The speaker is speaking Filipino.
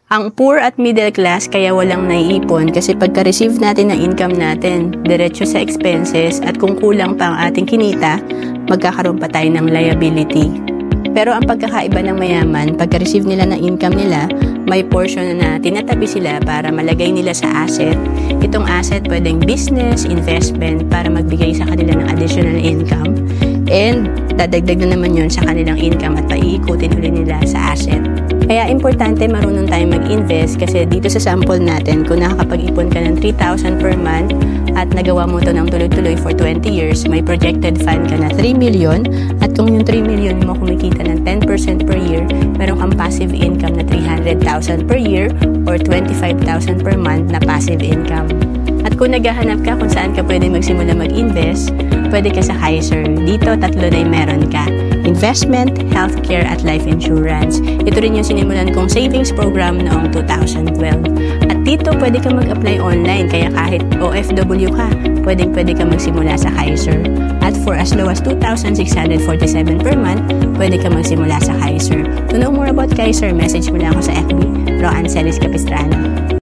Ang poor at middle class kaya walang naiipon kasi pagka-receive natin ng income natin, diretso sa expenses at kung kulang pa ang ating kinita, magkakaroon pa tayo ng liability. Pero ang pagkakaiba ng mayaman, pagka-receive nila ng income nila, may portion na tinatabi sila para malagay nila sa asset. Itong asset pwedeng business, investment para magbigay sa kanila ng additional income. And dadagdag na naman yun sa kanilang income at paiikutin ulit nila sa asset. Kaya importante marunong tayong mag-invest kasi dito sa sample natin, kung nakakapag-ipon ka ng 3,000 per month at nagawa mo to ng tuloy-tuloy for 20 years, may projected fund ka na 3 million at kung yung 3 million mo kumikita ng 10% per year, meron kang passive income na 300,000 per year or 25,000 per month na passive income. At kung naghahanap ka kung saan ka pwede magsimula mag-invest, pwede ka sa Kaiser. Dito, tatlo na yung meron ka. Investment, healthcare, at life insurance. Ito rin yung sinimulan kong savings program noong 2012. At dito, pwede ka mag-apply online. Kaya kahit OFW ka, pwede ka magsimula sa Kaiser. At for as low as 2,647 per month, pwede ka magsimula sa Kaiser. To know more about Kaiser, message mo lang ako sa FB, Roancelis Capistrano.